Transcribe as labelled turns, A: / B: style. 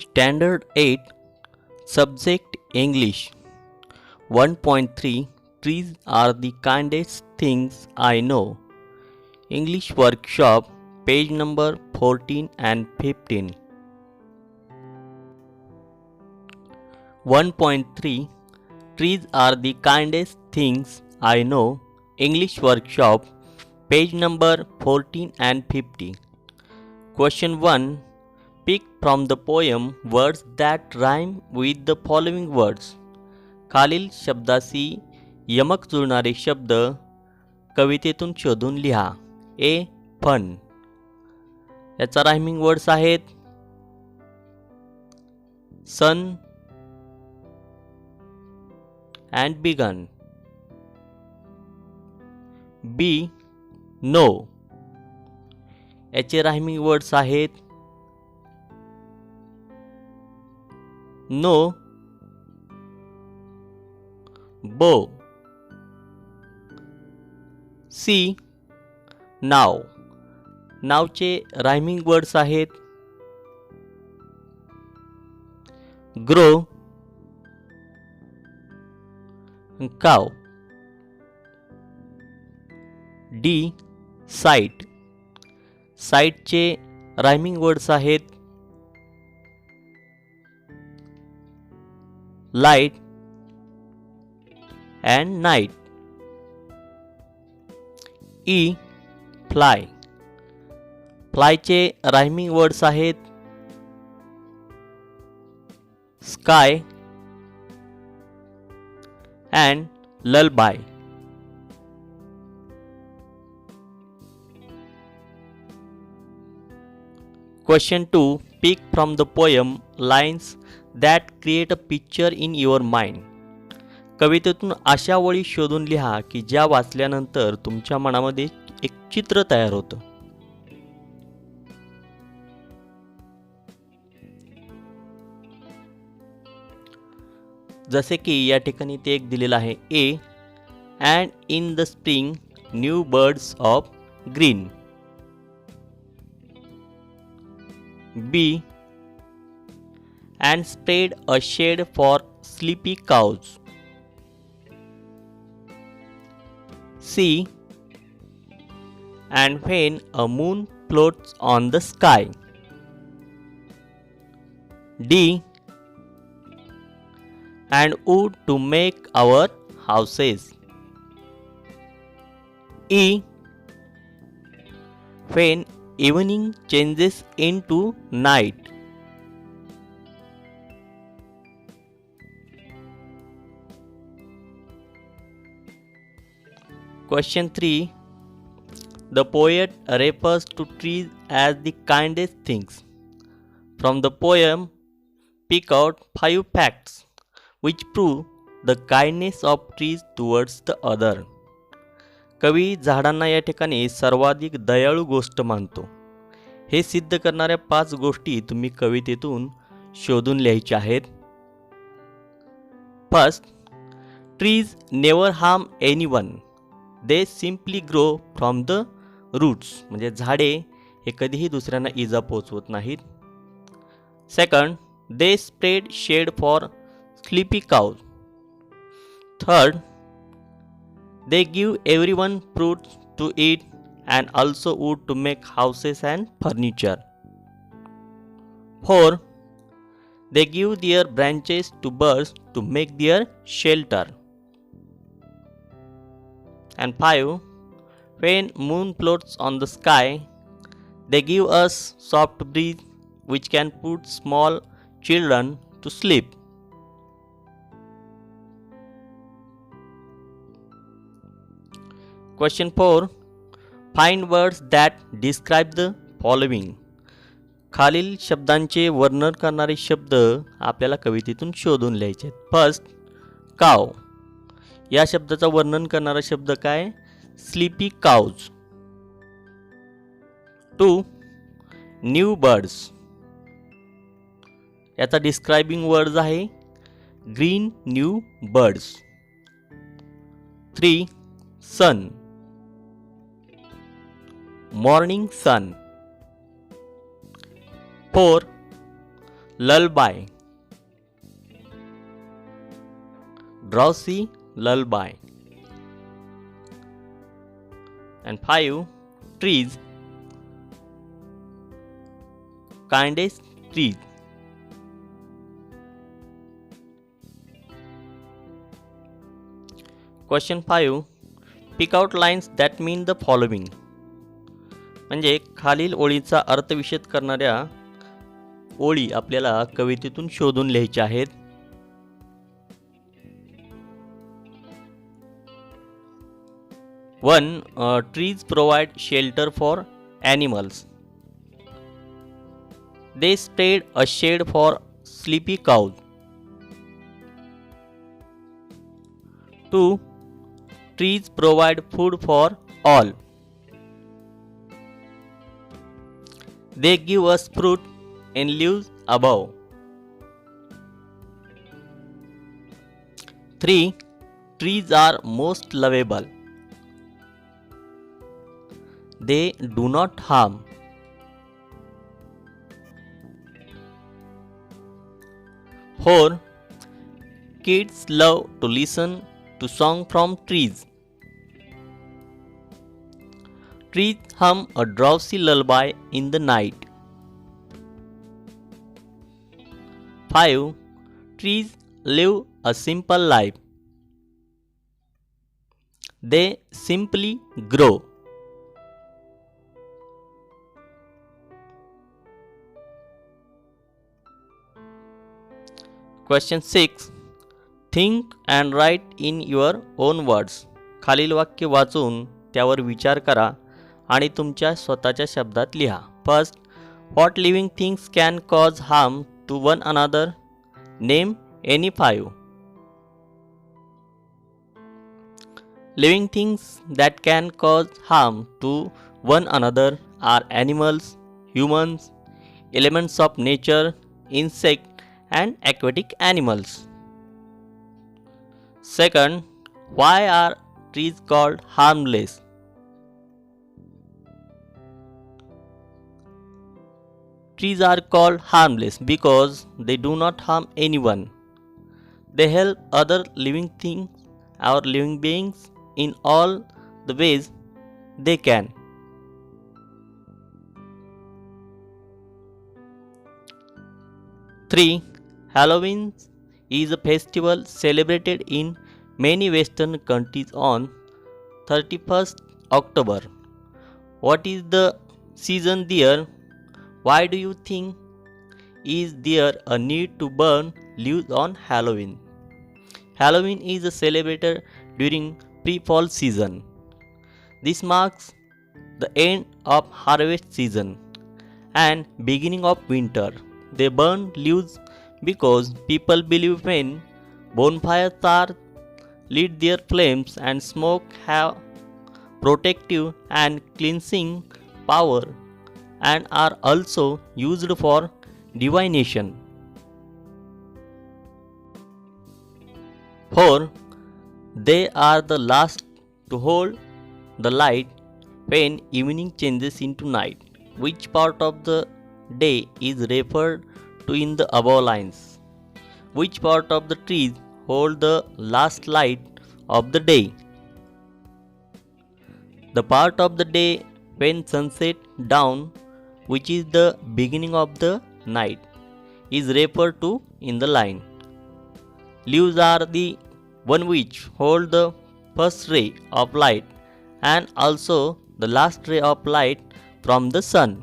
A: Standard 8 Subject English 1.3 Trees are the kindest things I know. English Workshop page number 14 and 15. 1.3 Trees are the kindest things I know. English Workshop page number 14 and 50. Question 1. Pick from the poem words that rhyme with the following words. खालील शब्दाशी यमक जुळणारे शब्द कवितेतून शोधून लिहा. A. Fun. याचा rhyming words आहेत sun and begin. B. No. याचे rhyming words आहेत नो, बो. सी. नाव. नावचे रायमिंग वर्ड्स आहेत ग्रो, काव. डी. साईट. साईटचे रायमिंग वर्ड्स आहेत light and night. E. Fly. फ्लायचे रायमिंग वर्ड्स आहेत sky and lullaby. Question 2. Pick from the poem lines that create a picture in your mind. कवितेतून अशा ओळी शोधून लिहा की ज्या वाचल्यानंतर तुमच्या मनामध्ये एक चित्र तयार होतं. जसे की या ठिकाणी ते एक दिलेलं आहे A. And in the spring new birds of green. B. And spread a shade for sleepy cows. C. And when a moon floats on the sky. D. And wood to make our houses. E. When evening changes into night. Question 3. The poet refers to trees as the kindest things. From the poem, pick out 5 facts which prove the kindness of trees towards the other. कवी झाडांना या ठिकाणी सर्वाधिक दयाळू गोष्ट मानतो. हे सिद्ध करणाऱ्या 5 गोष्टी तुम्ही कवितेतून शोधून लिहायच्या आहेत. First, trees never harm anyone. They simply grow from the roots. म्हणजे झाडे हे कधीही दुसऱ्यांना इजा पोचवत नाहीत. Second, they spread shade for sleepy cows. Third, they give everyone fruits to eat and also wood to make houses and furniture. 4. They give their branches to birds to make their shelter. And 5. When moon floats on the sky, they give us soft breeze which can put small children to sleep. Question 4. Find words that describe the following. खालील शब्दांचे वर्णन करणारे शब्द आपल्याला कवितेतून शोधून लिहायचे आहेत. First, काव. या शब्दाचा वर्णन करणारा शब्द काय? Sleepy cows. 2. New birds. याचा डिस्क्रायबिंग वर्ड्स आहे green new birds. 3. Sun. morning sun. 4. lullaby, drowsy lullaby. And 5. Trees, kindest trees. Question 5. Pick out lines that mean the following. म्हणजे खालील ओळीचा अर्थविषद करणाऱ्या ओळी आपल्याला कवितेतून शोधून लिहायच्या आहेत. 1. Trees provide shelter for animals. They spread a shade for sleepy cows. 2. Trees provide food for all. They give us fruit and leaves above. 3. Trees are most lovable. They do not harm. 4. Kids love to listen to song from trees. Trees hum a drowsy lullaby in the night. 5. Trees live a simple life. They simply grow. Question 6. Think and write in your own words. खालील वाक्य वाचून त्यावर विचार करा आणि तुमच्या स्वतःच्या शब्दात लिहा. First, what living things can cause harm to one another? Name any 5. Living things that can cause harm to one another are animals, humans, elements of nature, insects, and aquatic animals. Second, why are trees called harmless? Trees are called harmless because they do not harm anyone. They help other living things or living beings in all the ways they can. Three, Halloween is a festival celebrated in many Western countries on 31st October. What is the season there? Why do you think is there a need to burn leaves on Halloween? Halloween is celebrated during pre-fall season. This marks the end of harvest season and beginning of winter. They burn leaves because people believe when bonfires are lit, their flames and smoke have protective and cleansing power and are also used for divination. 4. They are the last to hold the light when evening changes into night. Which part of the day is referred to in the above lines? Which part of the trees hold the last light of the day? The part of the day when sunset down, which is the beginning of the night, is referred to in the line. Leaves are the one which hold the first ray of light and also the last ray of light from the sun.